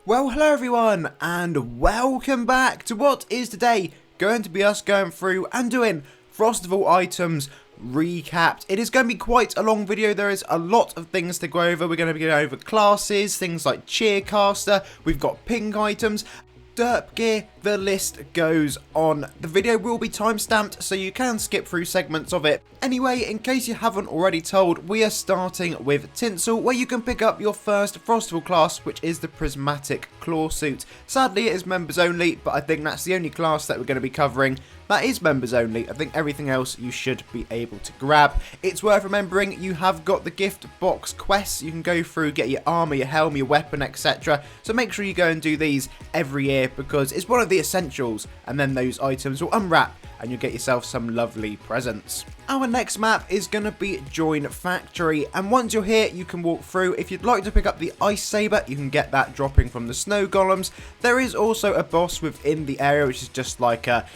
Well, hello everyone, and welcome back to what is today going to be us going through and doing Frostval items recapped. It is going to be quite a long video. There is a lot of things to go over. We're going to be going over classes, things like Cheercaster, we've got pink items, derp gear, the list goes on. The video will be timestamped, so you can skip through segments of it. Anyway, in case you haven't already told, we are starting with Tinsel, where you can pick up your first Frostval class, which is the Prismatic Clawsuit. Sadly, it is members only, but I think that's the only class that we're going to be covering that is members only. I think everything else you should be able to grab. It's worth remembering you have got the Giftboxs quests you can go through, get your armor, your helm, your weapon, etc. So make sure you go and do these every year because it's one of the essentials, and then those items will unwrap and you'll get yourself some lovely presents. Our next map is going to be Join Factory, and once you're here you can walk through. If you'd like to pick up the Ice Saber, you can get that dropping from the snow golems. There is also a boss within the area which is just like a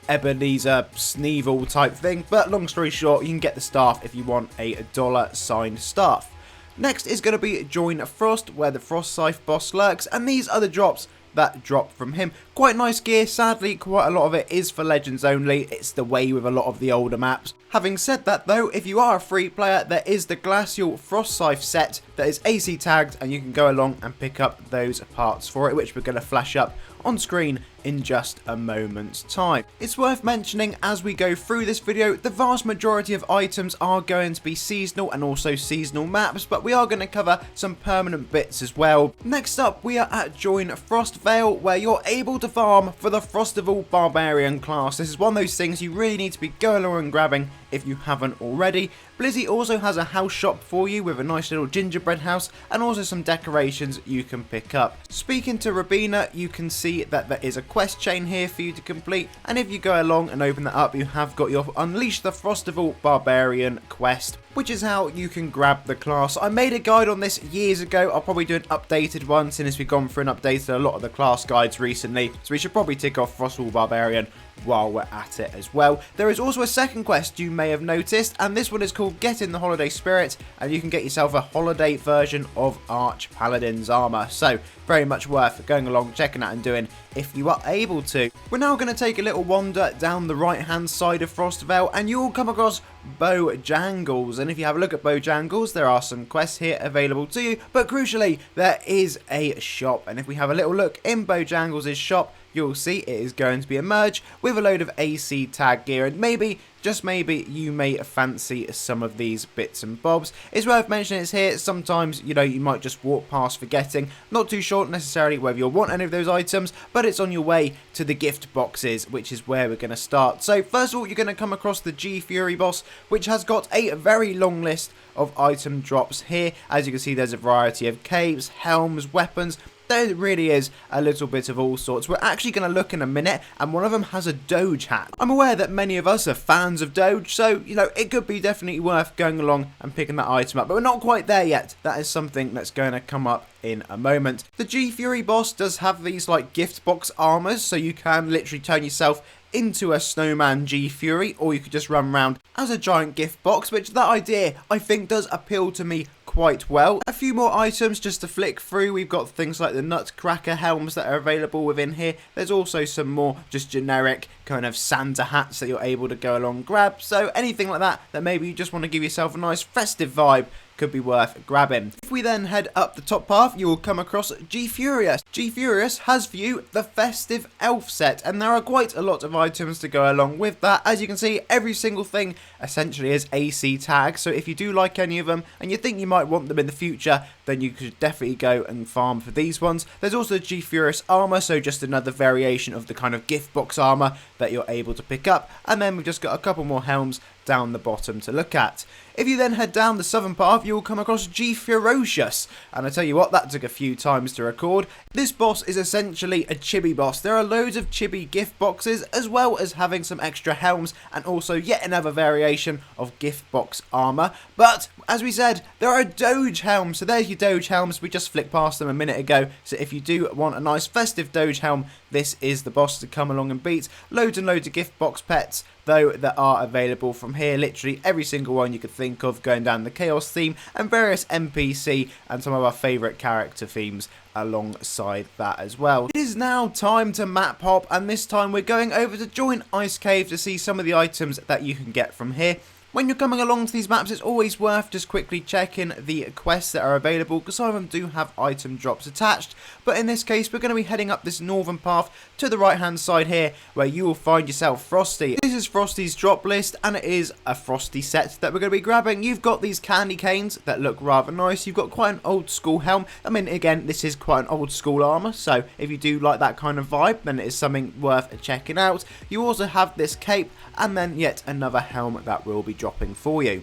Ebenezer Sneevil type thing, but long story short, you can get the staff if you want a $sign staff. Next is going to be Join Frost, where the Frost Scythe boss lurks, and these are the drops that drop from him. Quite nice gear. Sadly, quite a lot of it is for legends only. It's the way with a lot of the older maps. Having said that though, if you are a free player, there is the Glacial Frost Scythe set that is AC tagged, and you can go along and pick up those parts for it, which we're going to flash up on screen in just a moment's time. It's worth mentioning as we go through this video, the vast majority of items are going to be seasonal and also seasonal maps, but we are going to cover some permanent bits as well. Next up, we are at Join Frostvale, where you're able to farm for the Frostval Barbarian class. This is one of those things you really need to be going along and grabbing if you haven't already. Blizzy also has a house shop for you with a nice little gingerbread house and also some decorations you can pick up. Speaking to Rabina, you can see that there is a quest chain here for you to complete, and if you go along and open that up, you have got your Unleash the Frostval Barbarian quest, which is how you can grab the class. I made a guide on this years ago. I'll probably do an updated one since we've gone through and updated a lot of the class guides recently, so we should probably tick off Frostval Barbarian while we're at it as well. There is also a second quest you may have noticed, and this one is called Get in the Holiday Spirit, and you can get yourself a holiday version of Arch Paladin's armor. So very much worth going along, checking out and doing if you are able to. We're now going to take a little wander down the right hand side of Frostvale, and you'll come across Bojangles, and if you have a look at Bojangles, there are some quests here available to you, but crucially there is a shop, and if we have a little look in Bojangles' shop, you'll see it is going to be a merge with a load of AC tag gear, and maybe, just maybe, you may fancy some of these bits and bobs. It's worth mentioning it's here. Sometimes, you know, you might just walk past forgetting. Not too sure necessarily whether you'll want any of those items, but it's on your way to the gift boxes, which is where we're going to start. So first of all, you're going to come across the G Fury boss, which has got a very long list of item drops here. As you can see, there's a variety of caves, helms, weapons. There really is a little bit of all sorts. We're actually going to look in a minute, and one of them has a Doge hat. I'm aware that many of us are fans of Doge, so, you know, it could be definitely worth going along and picking that item up, but we're not quite there yet. That is something that's going to come up in a moment. The G Fury boss does have these, like, Giftboxs armors, so you can literally turn yourself into a snowman G Fury, or you could just run around as a giant gift box, which that idea I think does appeal to me quite well. A few more items just to flick through. We've got things like the Nutcracker helms that are available within here. There's also some more just generic kind of Santa hats that you're able to go along and grab. So anything like that maybe you just want to give yourself a nice festive vibe could be worth grabbing. If we then head up the top path, you will come across G Furious. G Furious has for you the Festive Elf set, and there are quite a lot of items to go along with that. As you can see, every single thing essentially is AC tags, so if you do like any of them and you think you might want them in the future, then you could definitely go and farm for these ones. There's also G Furious armor, so just another variation of the kind of gift box armor that you're able to pick up, and then we've just got a couple more helms down the bottom to look at. If you then head down the southern path, you will come across G Ferocious, and I tell you what, that took a few times to record. This boss is essentially a chibi boss. There are loads of chibi gift boxes, as well as having some extra helms, and also yet another variation of gift box armor. But as we said, there are Doge helms, so there's your Doge helms. We just flicked past them a minute ago, so if you do want a nice festive Doge helm, this is the boss to come along and beat. Loads and loads of gift box pets, though, that are available from here. Literally every single one you could think think of going down the Chaos theme and various NPC and some of our favourite character themes alongside that as well. It is now time to map hop, and this time we're going over to join Icecave to see some of the items that you can get from here. When you're coming along to these maps, it's always worth just quickly checking the quests that are available, because some of them do have item drops attached. But in this case, we're going to be heading up this northern path to the right hand side here, where you will find yourself Frosty. This is Frosty's drop list, and it is a Frosty set that we're going to be grabbing. You've got these candy canes that look rather nice. You've got quite an old school helm. I mean, again, this is quite an old school armour, so if you do like that kind of vibe, then it is something worth checking out. You also have this cape, and then yet another helm that will be dropping for you.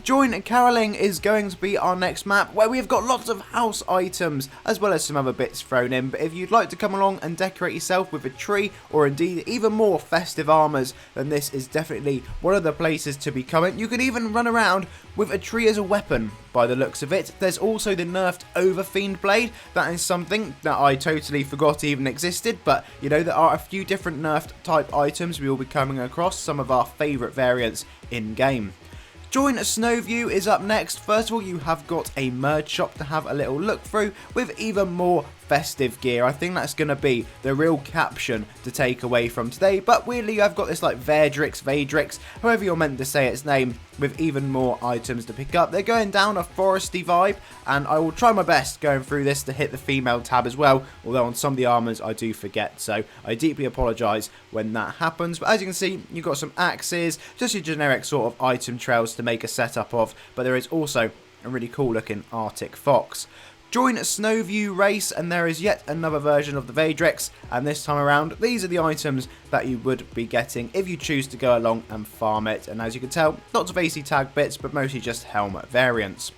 Join Caroltown is going to be our next map, where we've got lots of house items as well as some other bits thrown in. But if you'd like to come along and decorate yourself with a tree, or indeed even more festive armours, then this is definitely one of the places to be coming. You can even run around with a tree as a weapon by the looks of it. There's also the nerfed Overfiend blade. That is something that I totally forgot even existed, but you know, there are a few different nerfed type items we will be coming across, some of our favourite variants in game. Join Snowview is up next. First of all, you have got a merge shop to have a little look through with even more festive gear. I think that's going to be the real caption to take away from today. But weirdly, I've got this like Vadrix, however you're meant to say its name, with even more items to pick up. They're going down a foresty vibe, and I will try my best going through this to hit the female tab as well, although on some of the armors I do forget, so I deeply apologise when that happens. But as you can see, you've got some axes, just your generic sort of item trails to make a setup of, but there is also a really cool looking Arctic fox. Join Snowview Race, and there is yet another version of the Vadrix, and this time around these are the items that you would be getting if you choose to go along and farm it. And as you can tell, lots of AC tag bits, but mostly just helm variants.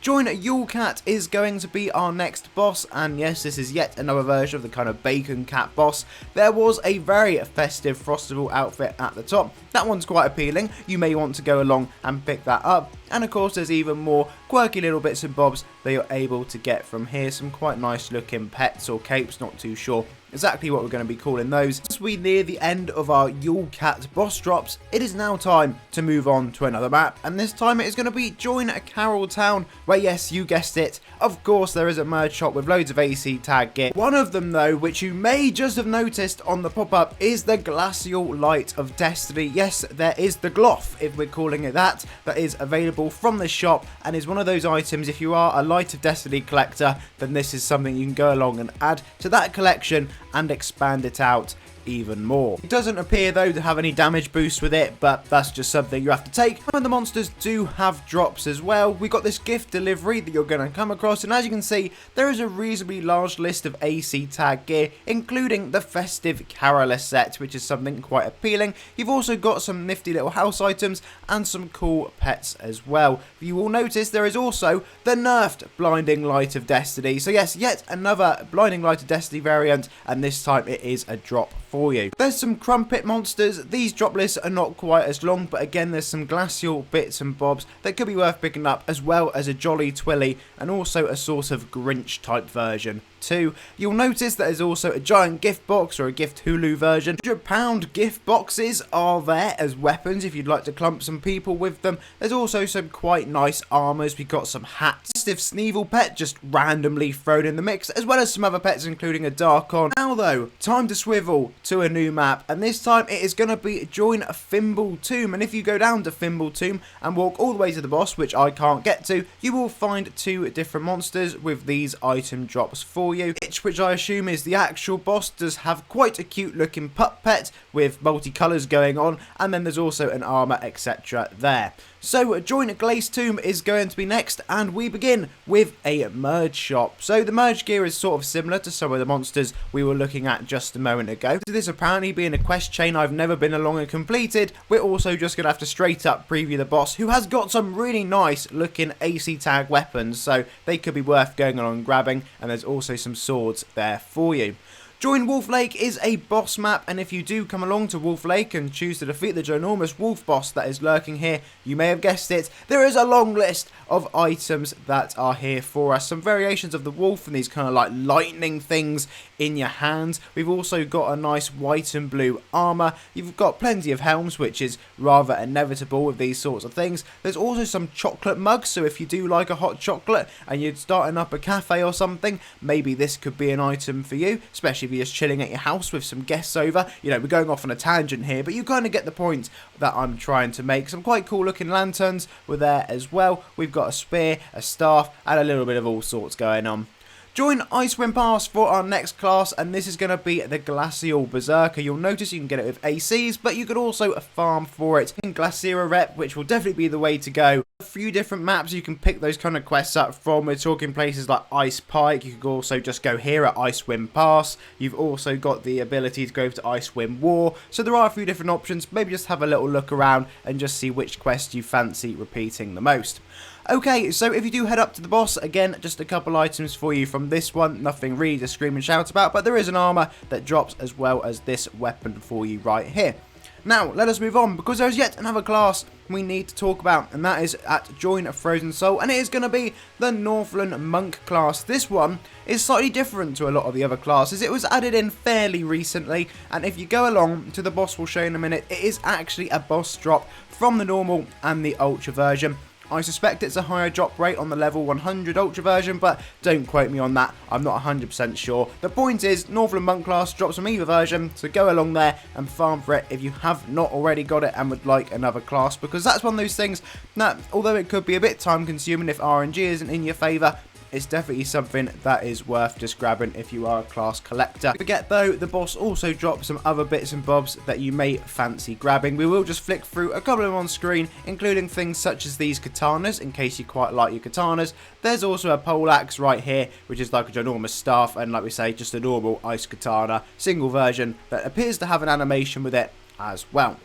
Join Yulecat is going to be our next boss, and yes, this is yet another version of the kind of bacon cat boss. There was a very festive Frostval outfit at the top. That one's quite appealing. You may want to go along and pick that up. And of course, there's even more quirky little bits and bobs that you're able to get from here. Some quite nice looking pets or capes, not too sure exactly what we're going to be calling those. As we near the end of our Yulecat boss drops, it is now time to move on to another map, and this time it is going to be join Caroltown, where yes, you guessed it, of course there is a merge shop with loads of AC tag gear. One of them though, which you may just have noticed on the pop-up, is the Glacial Light of Destiny. Yes, there is the Gloth, if we're calling it that is available from the shop, and is one of those items, if you are a Light of Destiny collector, then this is something you can go along and add to that collection and expand it out even more. It doesn't appear though to have any damage boost with it, but that's just something you have to take. And the monsters do have drops as well. We got this gift delivery that you're going to come across, and as you can see, there is a reasonably large list of AC tag gear, including the festive Caroler set, which is something quite appealing. You've also got some nifty little house items and some cool pets as well. You will notice there is also the nerfed Blinding Light of Destiny. So yes, yet another Blinding Light of Destiny variant, and this time it is a drop for you. There's some crumpet monsters. These drop lists are not quite as long, but again, there's some glacial bits and bobs that could be worth picking up, as well as a Jolly Twilly and also a sort of Grinch type version too. You'll notice that there's also a giant gift box or a gift Hulu version. £100 gift boxes are there as weapons if you'd like to clump some people with them. There's also some quite nice armors. We've got some hats. Festive Sneevil pet just randomly thrown in the mix, as well as some other pets including a Darkon. Now though, time to swivel to a new map, and this time it is going to be join a Fimbul Tomb. And if you go down to Fimbul Tomb and walk all the way to the boss, which I can't get to, you will find two different monsters with these item drops for you. Which I assume is the actual boss, does have quite a cute looking pup pet with multicolours going on, and then there's also an armour etc there. So join Glace Tomb is going to be next, and we begin with a merge shop. So the merge gear is sort of similar to some of the monsters we were looking at just a moment ago. So this apparently being a quest chain I've never been along and completed, we're also just going to have to straight up preview the boss, who has got some really nice looking AC tag weapons, so they could be worth going along and grabbing, and there's also some swords there for you. Join Wolflake is a boss map, and if you do come along to Wolflake and choose to defeat the ginormous wolf boss that is lurking here, you may have guessed it, there is a long list of items that are here for us. Some variations of the wolf and these kind of like lightning things in your hands. We've also got a nice white and blue armour. You've got plenty of helms, which is rather inevitable with these sorts of things. There's also some chocolate mugs, so if you do like a hot chocolate and you're starting up a cafe or something, maybe this could be an item for you, especially if you're just chilling at your house with some guests over. You know, we're going off on a tangent here, but you kind of get the point that I'm trying to make. Some quite cool looking lanterns were there as well. We've got a spear, a staff, and a little bit of all sorts going on. Join Icecave Pass for our next class, and this is going to be the Glacial Berserker. You'll notice you can get it with ACs, but you could also farm for it in Glacier Rep, which will definitely be the way to go. A few different maps you can pick those kind of quests up from. We're talking places like Ice Pike. You could also just go here at Icecave Pass. You've also got the ability to go to Icecave War. So there are a few different options. Maybe just have a little look around and just see which quest you fancy repeating the most. Okay, so if you do head up to the boss, again, just a couple items for you from this one. Nothing really to scream and shout about, but there is an armor that drops as well as this weapon for you right here. Now, let us move on, because there's yet another class we need to talk about, and that is at Join a Frozen Soul, and it is going to be the Northland Monk class. This one is slightly different to a lot of the other classes. It was added in fairly recently, and if you go along to the boss we'll show in a minute, it is actually a boss drop from the normal and the ultra version. I suspect it's a higher drop rate on the level 100 Ultra version, but don't quote me on that, I'm not 100% sure. The point is, Northland Monk class drops from either version, so go along there and farm for it if you have not already got it and would like another class, because that's one of those things that, although it could be a bit time consuming if RNG isn't in your favour, it's definitely something that is worth just grabbing if you are a class collector. Don't forget though, the boss also drops some other bits and bobs that you may fancy grabbing. We will just flick through a couple of them on screen, including things such as these katanas, in case you quite like your katanas. There's also a poleaxe right here, which is like a ginormous staff, and like we say, just a normal ice katana, single version, that appears to have an animation with it as well.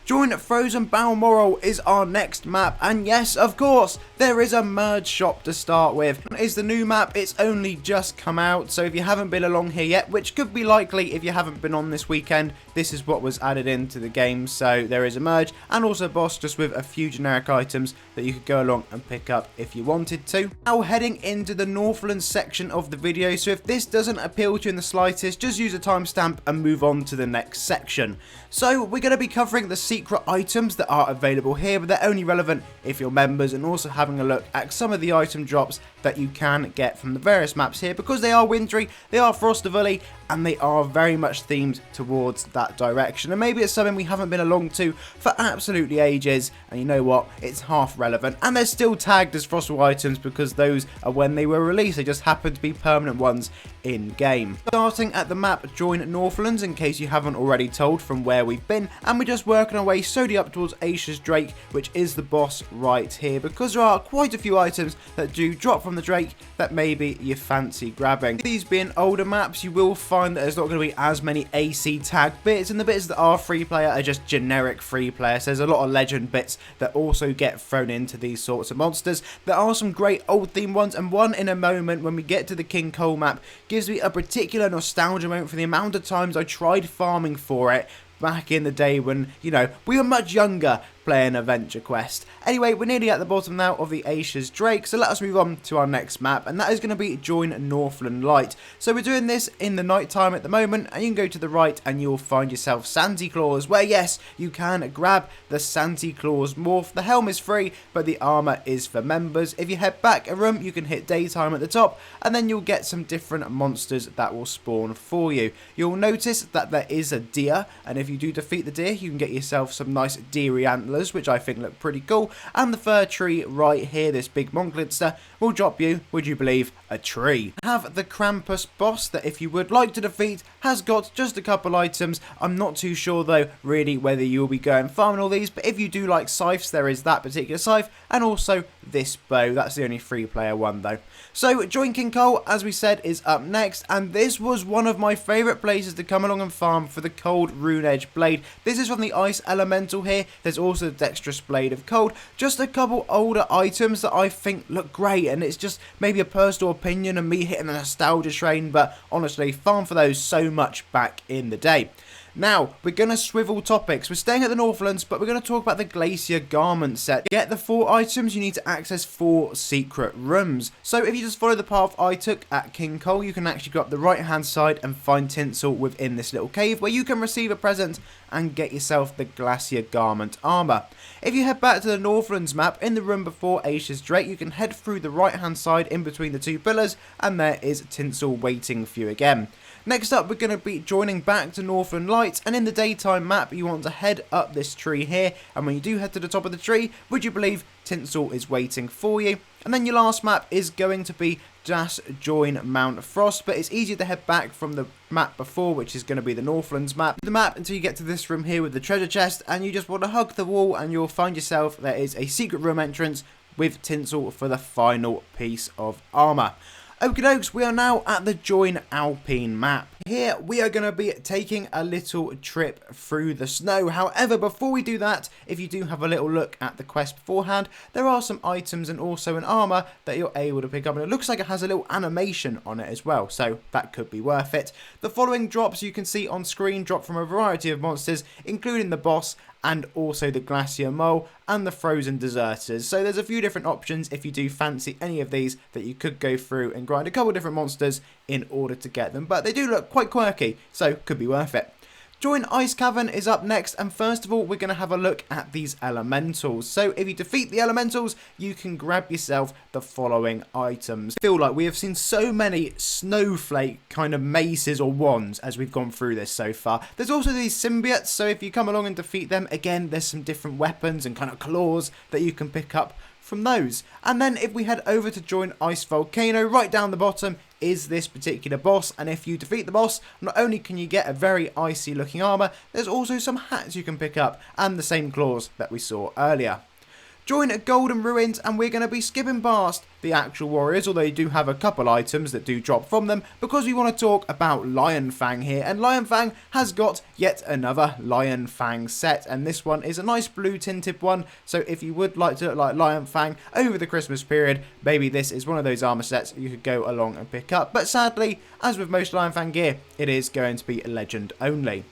Join Frozen Balmorale is our next map, and yes, of course, there is a merge shop to start with. It's the new map, it's only just come out, so if you haven't been along here yet, which could be likely if you haven't been on this weekend, this is what was added into the game. So there is a merge, and also a boss just with a few generic items that you could go along and pick up if you wanted to. Now heading into the Northlands section of the video, so if this doesn't appeal to you in the slightest, just use a timestamp and move on to the next section. So we're going to be covering the secret items that are available here, but they're only relevant if you're members, and also having a look at some of the item drops that you can get from the various maps here, because they are wintry, they are Frostvale, and they are very much themed towards that direction. And maybe it's something we haven't been along to for absolutely ages, and you know what, it's half relevant, and they're still tagged as Frostval items because those are when they were released. They just happen to be permanent ones in game. Starting at the map Join Northlands, in case you haven't already told from where we've been, and we're just working our way slowly up towards Aisha's Drake, which is the boss right here, because there are quite a few items that do drop from the Drake that maybe you fancy grabbing. These being older maps, you will find that there's not going to be as many AC tag bits, and the bits that are free player are just generic free player. So there's a lot of legend bits that also get thrown into these sorts of monsters. There are some great old theme ones, and one in a moment when we get to the King Cole map gives me a particular nostalgia moment for the amount of times I tried farming for it back in the day when, you know, we were much younger playing Adventure Quest. Anyway, we're nearly at the bottom now of the Aisha's Drake, so let us move on to our next map, and that is going to be Join Northland Light. So we're doing this in the night time at the moment, and you can go to the right and you'll find yourself Santa Claus, where yes, you can grab the Santa Claus morph. The helm is free, but the armor is for members. If you head back a room, you can hit daytime at the top, and then you'll get some different monsters that will spawn for you. You'll notice that there is a deer, and if you do defeat the deer, you can get yourself some nice deery antlers, which I think look pretty cool. And the fir tree right here, this big monster, will drop you, would you believe, a tree. Have the Krampus boss that, if you would like to defeat, has got just a couple items. I'm not too sure though really whether you'll be going farming all these, but if you do like scythes, there is that particular scythe, and also this bow. That's the only 3-player one though. So Join King Cole, as we said, is up next, and this was one of my favourite places to come along and farm for the Cold Rune Edge Blade. This is from the Ice Elemental here. There's also the Dexterous Blade of Cold. Just a couple older items that I think look great, and it's just maybe a personal opinion and me hitting the nostalgia train, but honestly, farm for those so much back in the day. Now, we're going to swivel topics. We're staying at the Northlands, but we're going to talk about the Glacier Garment set. To get the 4 items, you need to access 4 secret rooms. So if you just follow the path I took at King Cole, you can actually go up the right-hand side and find Tinsel within this little cave, where you can receive a present and get yourself the Glacier Garment armor. If you head back to the Northlands map, in the room before Acia's Drake, you can head through the right-hand side in between the 2 pillars, and there is Tinsel waiting for you again. Next up, we're going to be joining back to Northland Light, and in the daytime map, you want to head up this tree here, and when you do head to the top of the tree, would you believe Tinsel is waiting for you? And then your last map is going to be just join Mount Frost, but it's easier to head back from the map before, which is going to be the Northlands map. The map until you get to this room here with the treasure chest, and you just want to hug the wall, and you'll find yourself there is a secret room entrance with Tinsel for the final piece of armor. Okie dokes, we are now at the Join Alpine map. Here we are going to be taking a little trip through the snow. However, before we do that, if you do have a little look at the quest beforehand, there are some items and also an armor that you're able to pick up. And it looks like it has a little animation on it as well, so that could be worth it. The following drops you can see on screen drop from a variety of monsters, including the boss and also the Glacier Mole and the Frozen Deserters. So there's a few different options if you do fancy any of these that you could go through and grind a couple different monsters in order to get them. But they do look quite quirky, so could be worth it. Join Ice Cavern is up next, and first of all we're going to have a look at these elementals. So if you defeat the elementals, you can grab yourself the following items. I feel like we have seen so many snowflake kind of maces or wands as we've gone through this so far. There's also these symbiotes, so if you come along and defeat them, again there's some different weapons and kind of claws that you can pick up from those. And then if we head over to join Ice Volcano, right down the bottom is this particular boss, and if you defeat the boss, not only can you get a very icy looking armor, there's also some hats you can pick up and the same claws that we saw earlier. Join Golden Ruins, and we're going to be skipping past the actual warriors, although you do have a couple items that do drop from them, because we want to talk about Lion Fang here. And Lion Fang has got yet another Lion Fang set, and this one is a nice blue tinted one, so if you would like to look like Lion Fang over the Christmas period, maybe this is one of those armor sets you could go along and pick up. But sadly, as with most Lion Fang gear, it is going to be legend only.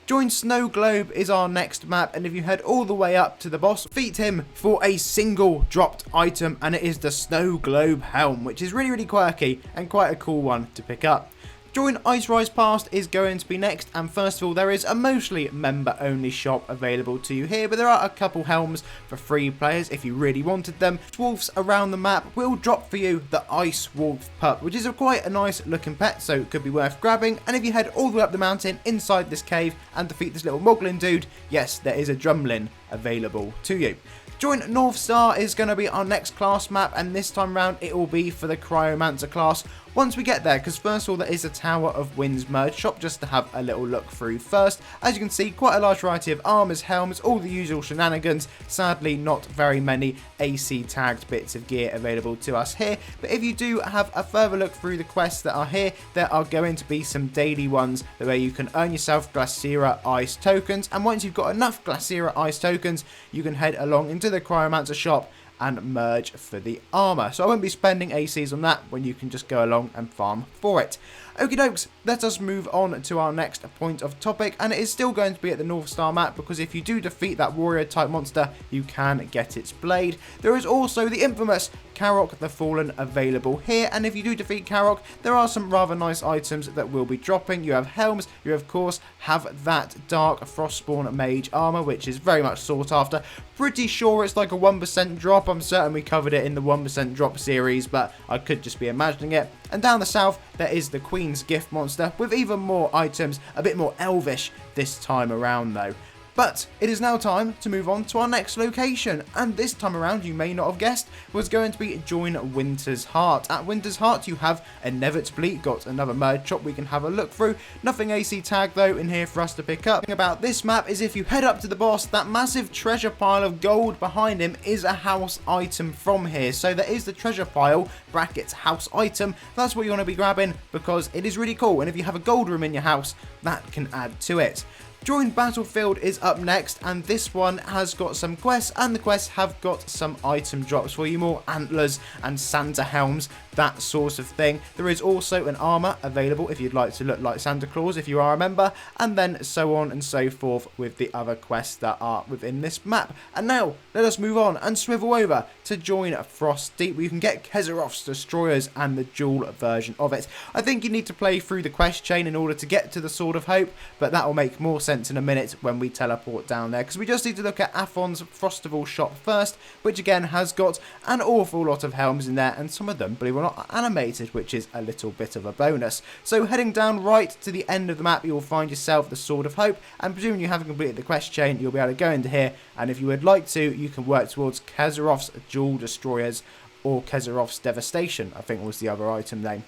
Join Snow Globe is our next map, and if you head all the way up to the boss, defeat him for a single dropped item, and it is the Snow Globe Helm, which is really quirky and quite a cool one to pick up. Join Ice Rise Past is going to be next, and first of all there is a mostly member only shop available to you here, but there are a couple helms for free players if you really wanted them. Wolves around the map will drop for you the Ice Wolf Pup, which is quite a nice looking pet, so it could be worth grabbing. And if you head all the way up the mountain inside this cave and defeat this little Moglin dude, yes, there is a Drumlin available to you. Join North Star is going to be our next class map, and this time round it will be for the Cryomancer class once we get there, because first of all there is a Tower of Winds merge shop just to have a little look through first. As you can see, quite a large variety of armors, helms, all the usual shenanigans. Sadly not very many AC tagged bits of gear available to us here, but if you do have a further look through the quests that are here, there are going to be some daily ones where you can earn yourself Glaciera Ice tokens, and once you've got enough Glaciera Ice tokens you can head along into the Cryomancer shop and merge for the armor. So I won't be spending ACs on that when you can just go along and farm for it. Okie dokes, let us move on to our next point of topic, and it is still going to be at the North Star map, because if you do defeat that warrior type monster you can get its blade. There is also the infamous Karok the Fallen available here, and if you do defeat Karok there are some rather nice items that will be dropping. You have helms, you of course have that dark Frostborn mage armor, which is very much sought after. Pretty sure it's like a 1% drop, I'm certain we covered it in the 1% drop series, but I could just be imagining it. And down the south there is the Queen's Gift monster with even more items, a bit more elvish this time around though. But it is now time to move on to our next location, and this time around, you may not have guessed, was going to be join Winter's Heart. At Winter's Heart, you have inevitably got another merge shop we can have a look through. Nothing AC tag though in here for us to pick up. The thing about this map is if you head up to the boss, that massive treasure pile of gold behind him is a house item from here. So there is the treasure pile, brackets house item. That's what you want to be grabbing because it is really cool, and if you have a gold room in your house, that can add to it. Join Battlefield is up next, and this one has got some quests, and the quests have got some item drops for you, more antlers and Santa helms, that sort of thing. There is also an armor available if you'd like to look like Santa Claus if you are a member, and then so on and so forth with the other quests that are within this map. And now let us move on and swivel over to join Frost Deep, where you can get Kezeroths Destroyers and the dual version of it. I think you need to play through the quest chain in order to get to the Sword of Hope, but that will make more sense in a minute when we teleport down there, because we just need to look at Afon's Frostval shop first, which again has got an awful lot of helms in there, and some of them, believe it or not, are animated, which is a little bit of a bonus. So heading down right to the end of the map, you will find yourself the Sword of Hope, and presuming you haven't completed the quest chain, you'll be able to go into here, and if you would like to, you can work towards Kezeroths Dual Destroyers or Kezeroths Devastation, I think was the other item name.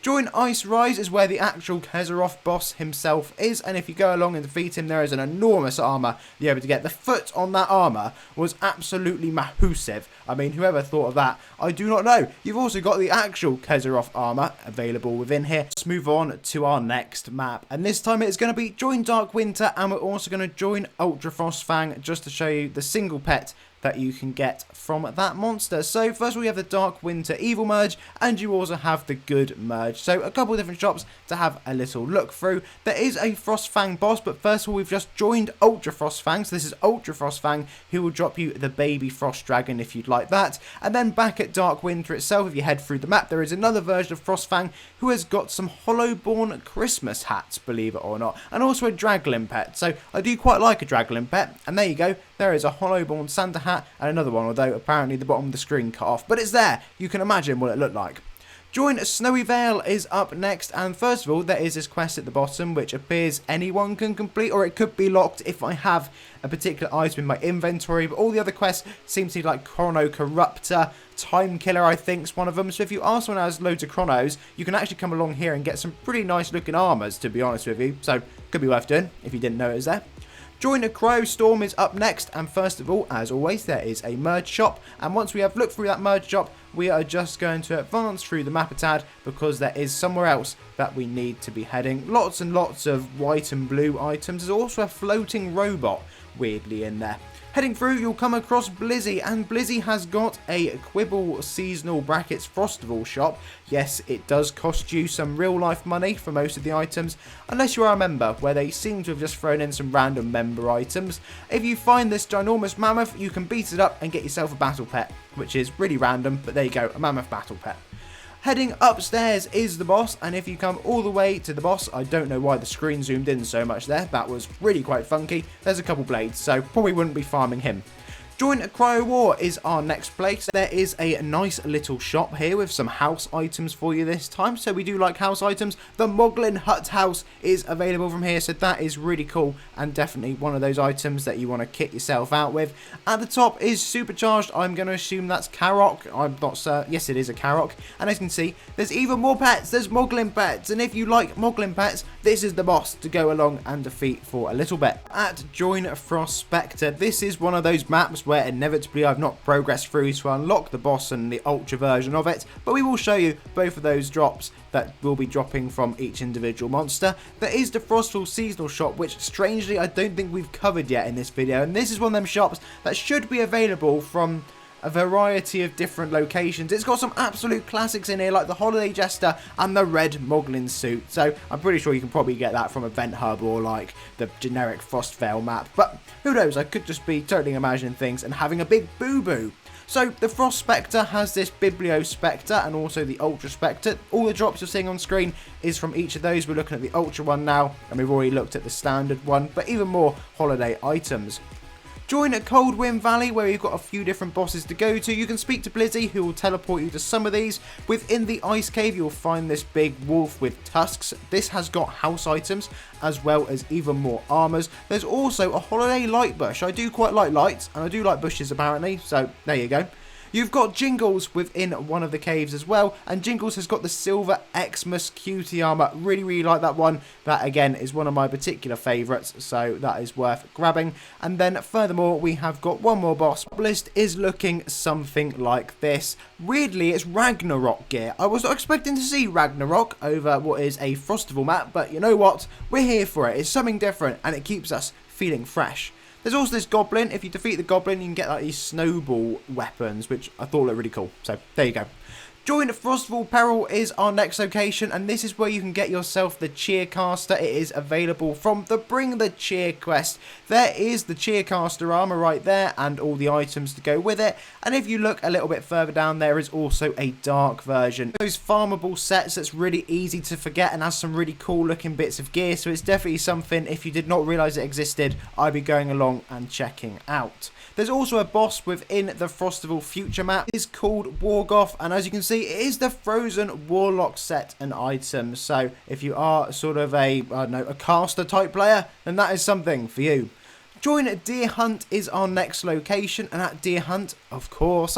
Join Ice Rise is where the actual Kezeroth boss himself is, and if you go along and defeat him, there is an enormous armour you're able to get. The foot on that armour was absolutely massive. I mean, whoever thought of that, I do not know. You've also got the actual Kezeroth armour available within here. Let's move on to our next map, and this time it's going to be join Dark Winter, and we're also going to join Ultra Frostfang, just to show you the single pet that you can get from that monster. So first we have the Dark Winter Evil merge, and you also have the Good merge. So a couple of different shops to have a little look through. There is a Frostfang boss, but first of all we've just joined Ultra Frostfang. So this is Ultra Frostfang, who will drop you the baby Frost Dragon if you'd like that. And then back at Dark Winter itself, if you head through the map, there is another version of Frostfang who has got some hollowborn Christmas hats, believe it or not, and also a Draglin pet. So I do quite like a Draglin pet, and there you go. There is a hollowborn Santa hat and another one, although apparently the bottom of the screen cut off. But it's there. You can imagine what it looked like. Join Snowy Vale is up next, and first of all there is this quest at the bottom which appears anyone can complete, or it could be locked if I have a particular item in my inventory, but all the other quests seem to be like Chrono Corruptor, Time Killer I think is one of them. So if you are someone who has loads of chronos, you can actually come along here and get some pretty nice looking armors, to be honest with you, so could be worth doing if you didn't know it was there. Join a Cryo Storm is up next, and first of all, as always, there is a merge shop, and once we have looked through that merge shop, we are just going to advance through the map a tad, because there is somewhere else that we need to be heading. Lots and lots of white and blue items. There's also a floating robot weirdly in there. Heading through, you'll come across Blizzy, and Blizzy has got a Quibble seasonal brackets Frostval shop. Yes, it does cost you some real life money for most of the items, unless you are a member, where they seem to have just thrown in some random member items. If you find this ginormous mammoth, you can beat it up and get yourself a battle pet, which is really random, but there you go, a mammoth battle pet. Heading upstairs is the boss, and if you come all the way to the boss, I don't know why the screen zoomed in so much there, that was really quite funky. There's a couple blades, so probably wouldn't be farming him. Join a Cryo War is our next place. There is a nice little shop here with some house items for you this time, so we do like house items. The Moglin Hut house is available from here, so that is really cool and definitely one of those items that you want to kit yourself out with. At the top is Supercharged. I'm going to assume that's Karok. I'm not certain. Yes, it is a Karok. And as you can see, there's even more pets. There's Moglin pets, and if you like Moglin pets, this is the boss to go along and defeat for a little bit. At Join Frost Spectre, this is one of those maps where inevitably I've not progressed through to unlock the boss and the ultra version of it, but we will show you both of those drops that will be dropping from each individual monster. There is the Frostval seasonal shop, which strangely I don't think we've covered yet in this video, and this is one of them shops that should be available from a variety of different locations. It's got some absolute classics in here, like the Holiday Jester and the red Moglin suit, so I'm pretty sure you can probably get that from Event Hub or like the generic Frostvale map, but who knows, I could just be totally imagining things and having a big boo-boo. So the Frost Spectre has this Biblio Spectre and also the Ultra Spectre. All the drops you're seeing on screen is from each of those. We're looking at the Ultra one now, and we've already looked at the standard one, but even more holiday items. Join at Cold Wind Valley, where you've got a few different bosses to go to. You can speak to Blizzy, who will teleport you to some of these. Within the Icecave, you'll find this big wolf with tusks. This has got house items, as well as even more armors. There's also a holiday light bush. I do quite like lights, and I do like bushes apparently, so there you go. You've got Jingles within one of the caves as well, and Jingles has got the Silver Xmas Cutie armor. Really like that one. That again is one of my particular favourites, so that is worth grabbing. And then furthermore, we have got one more boss. The list is looking something like this. Weirdly, it's Ragnarok gear. I was not expecting to see Ragnarok over what is a Frostval map, but you know what? We're here for it. It's something different, and it keeps us feeling fresh. There's also this goblin. If you defeat the goblin, you can get like these snowball weapons, which I thought looked really cool. So there you go. Join Frostval Peril is our next location, and this is where you can get yourself the Cheercaster. It is available from the Bring the Cheer quest. There is the Cheercaster armor right there and all the items to go with it. And if you look a little bit further down, there is also a dark version. Those farmable sets that's really easy to forget and has some really cool looking bits of gear. So it's definitely something, if you did not realise it existed, I'd be going along and checking out. There's also a boss within the Frostval future map. It is called Wargoth, and as you can see, it is the Frozen Warlock set and item. So if you are sort of a caster type player, then that is something for you. Join Deer Hunt is our next location, and at Deer Hunt, of course,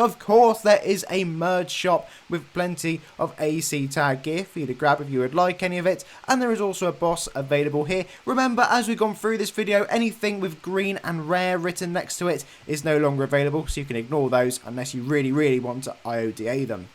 there is a merge shop with plenty of AC tag gear for you to grab if you would like any of it, and there is also a boss available here. Remember, as we've gone through this video, anything with green and rare written next to it is no longer available, so you can ignore those unless you really want to IODA them.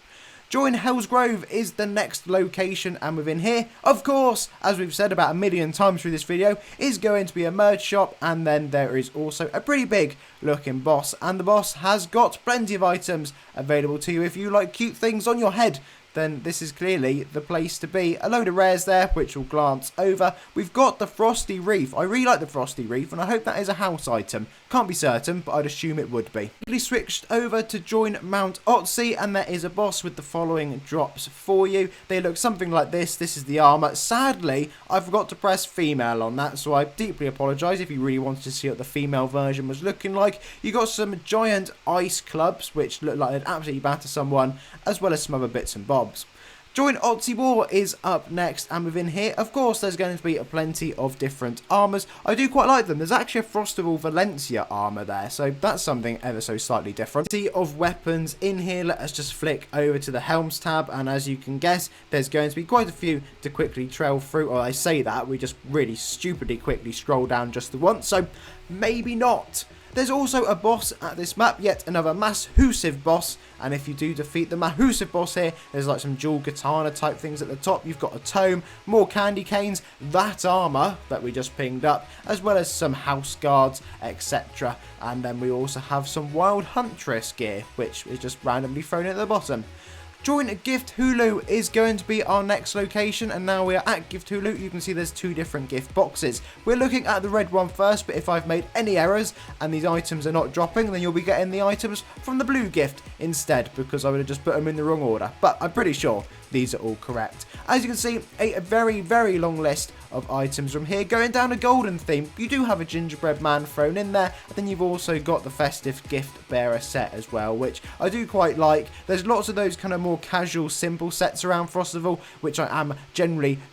Join Hell's Grove is the next location, and within here, of course, as we've said about a million times through this video, is going to be a merge shop, and then there is also a pretty big looking boss, and the boss has got plenty of items available to you. If you like cute things on your head, then this is clearly the place to be. A load of rares there, which we'll glance over. We've got the Frosty Reef. I really like the Frosty Reef, and I hope that is a house item. Can't be certain, but I'd assume it would be. We switched over to join Mount Otzi, and there is a boss with the following drops for you. They look something like this. This is the armor. Sadly, I forgot to press female on that, so I deeply apologise if you really wanted to see what the female version was looking like. You got some giant ice clubs, which look like they'd absolutely batter someone, as well as some other bits and bobs. Join Otzi War is up next, and within here, of course, there's going to be plenty of different armours. I do quite like them. There's actually a Frostval Valencia armour there, so that's something ever so slightly different. Plenty of weapons in here. Let us just flick over to the helms tab, and as you can guess, there's going to be quite a few to quickly trail through. Or I say that, we just really stupidly quickly scroll down just the once, so maybe not. There's also a boss at this map, yet another Mahusive boss, and if you do defeat the Mahusive boss here, there's like some dual katana type things at the top. You've got a tome, more candy canes, that armor that we just pinged up, as well as some house guards, etc. And then we also have some Wild Huntress gear, which is just randomly thrown at the bottom. Join Gift Hulu is going to be our next location, and now we are at Gift Hulu. You can see there's two different gift boxes. We're looking at the red one first, but if I've made any errors and these items are not dropping, then you'll be getting the items from the blue gift instead, because I would have just put them in the wrong order. But I'm pretty sure these are all correct. As you can see, a very long list of items from here, going down a golden theme. You do have a gingerbread man thrown in there, and then you've also got the festive gift bearer set as well, which I do quite like. There's lots of those kind of more casual, simple sets around Frostval, which I am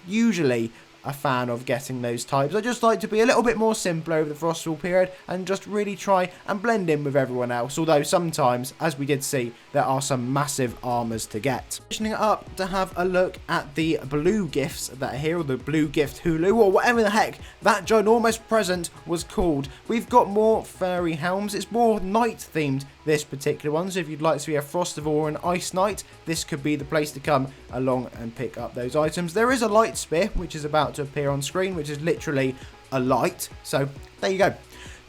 usually a fan of getting those types. I just like to be a little bit more simpler over the Frostval period and just really try and blend in with everyone else, although sometimes, as we did see, there are some massive armors to get. Pushing it up to have a look at the blue gifts that are here, or the blue gift Hulu, or whatever the heck that ginormous present was called. We've got more furry helms. It's more night themed, this particular one, so if you'd like to be a Frostval or an Ice Knight, this could be the place to come along and pick up those items. There is a light spear, which is about to appear on screen, which is literally a light, so there you go.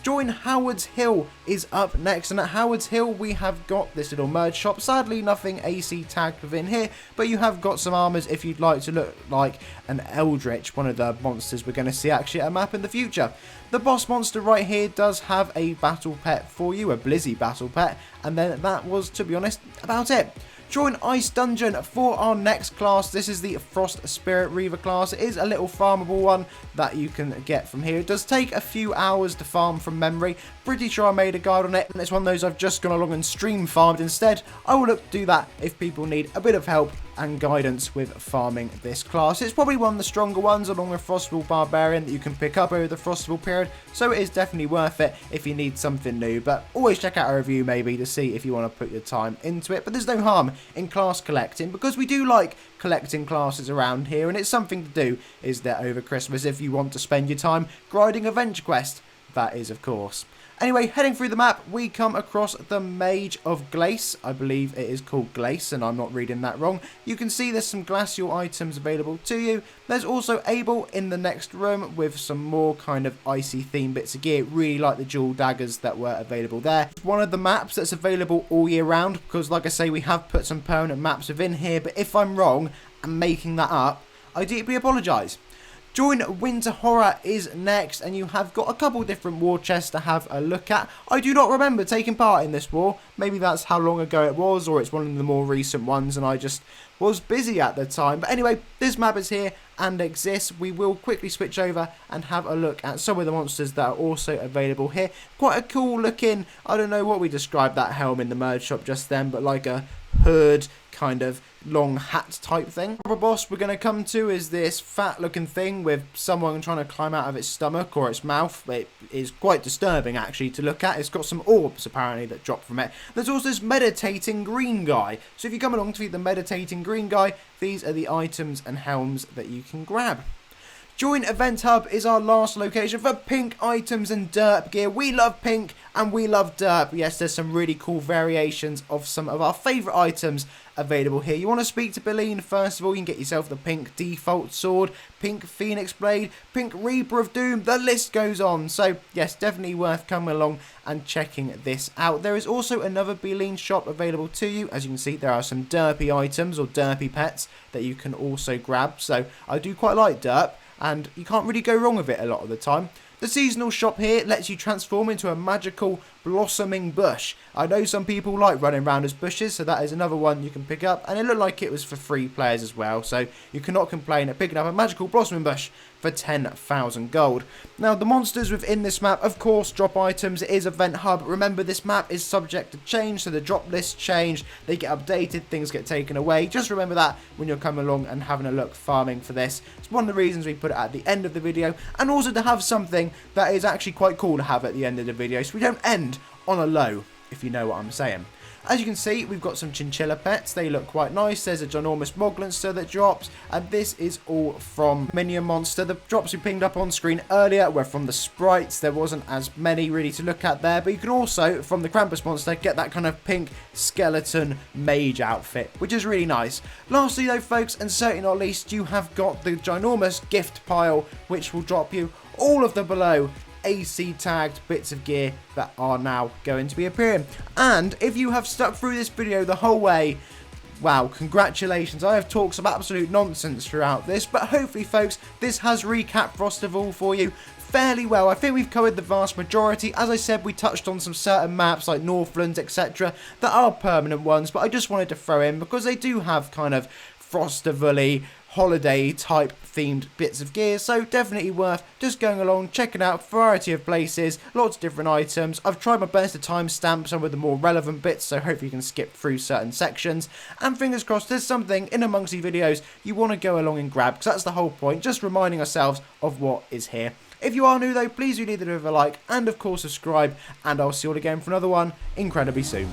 Join Howard's Hill is up next, and at Howard's Hill we have got this little merge shop. Sadly nothing AC tagged within here, but you have got some armors if you'd like to look like an Eldritch, one of the monsters we're going to see actually at a map in the future. The boss monster right here does have a battle pet for you, a Blizzy battle pet, and then that was, to be honest, about it. Join Ice Dungeon for our next class. This is the Frost Spiritreaver class. It is a little farmable one that you can get from here. It does take a few hours to farm from memory. Pretty sure I made a guide on it, and it's one of those I've just gone along and stream farmed instead. I will look to do that if people need a bit of help and guidance with farming this class. It's probably one of the stronger ones along with Frostval Barbarian that you can pick up over the Frostval period, so it is definitely worth it if you need something new, but always check out a review maybe to see if you want to put your time into it. But there's no harm in class collecting, because we do like collecting classes around here, and it's something to do, is there, over Christmas if you want to spend your time grinding a venture quest, that is of course. Anyway, heading through the map, we come across the Mage of Glace. I believe it is called Glace, and I'm not reading that wrong. You can see there's some glacial items available to you. There's also Abel in the next room with some more kind of icy themed bits of gear. Really like the dual daggers that were available there. It's one of the maps that's available all year round, because like I say, we have put some permanent maps within here, but if I'm wrong and making that up, I deeply apologise. Join Winter Horror is next, and you have got a couple different war chests to have a look at. I do not remember taking part in this war. Maybe that's how long ago it was, or it's one of the more recent ones and I just was busy at the time. But anyway, this map is here and exists. We will quickly switch over and have a look at some of the monsters that are also available here. Quite a cool looking, I don't know what we described that helm in the merge shop just then, but like a hood kind of long hat type thing. The boss we're going to come to is this fat looking thing with someone trying to climb out of its stomach or its mouth. It is quite disturbing actually to look at. It's got some orbs apparently that drop from it. There's also this meditating green guy. So if you come along to meet the meditating green guy, these are the items and helms that you can grab. Join Event Hub is our last location for pink items and derp gear. We love pink and we love derp. Yes, there's some really cool variations of some of our favourite items available here. You want to speak to Beleen, first of all, you can get yourself the pink default sword, pink phoenix blade, pink reaper of doom, the list goes on. So yes, definitely worth coming along and checking this out. There is also another Beleen shop available to you. As you can see, there are some derpy items or derpy pets that you can also grab. So I do quite like derp, and you can't really go wrong with it a lot of the time. The seasonal shop here lets you transform into a magical blossoming bush. I know some people like running around as bushes, so that is another one you can pick up, and it looked like it was for free players as well, so you cannot complain at picking up a magical blossoming bush for 10,000 gold. Now the monsters within this map of course drop items. It is Event Hub. Remember, this map is subject to change, so the drop lists change, they get updated, things get taken away. Just remember that when you're coming along and having a look farming for this. It's one of the reasons we put it at the end of the video, and also to have something that is actually quite cool to have at the end of the video, so we don't end on a low, if you know what I'm saying. As you can see, we've got some chinchilla pets. They look quite nice. There's a ginormous Moglanster that drops, and this is all from Minion Monster. The drops we pinged up on screen earlier were from the sprites. There wasn't as many really to look at there, but you can also, from the Krampus monster, get that kind of pink skeleton mage outfit, which is really nice. Lastly though, folks, and certainly not least, you have got the ginormous gift pile, which will drop you all of the below AC tagged bits of gear that are now going to be appearing. And if you have stuck through this video the whole way, wow, congratulations. I have talked some absolute nonsense throughout this, but hopefully folks, this has recapped Frostval for you fairly well. I think we've covered the vast majority. As I said, we touched on some certain maps like Northlands, etc. that are permanent ones, but I just wanted to throw in because they do have kind of Frostvally holiday type themed bits of gear, so definitely worth just going along, checking out variety of places, lots of different items. I've tried my best to timestamp some of the more relevant bits, so hopefully you can skip through certain sections, and fingers crossed there's something in amongst these videos you want to go along and grab, because that's the whole point, just reminding ourselves of what is here. If you are new though, please do leave a like and of course subscribe, and I'll see you all again for another one incredibly soon.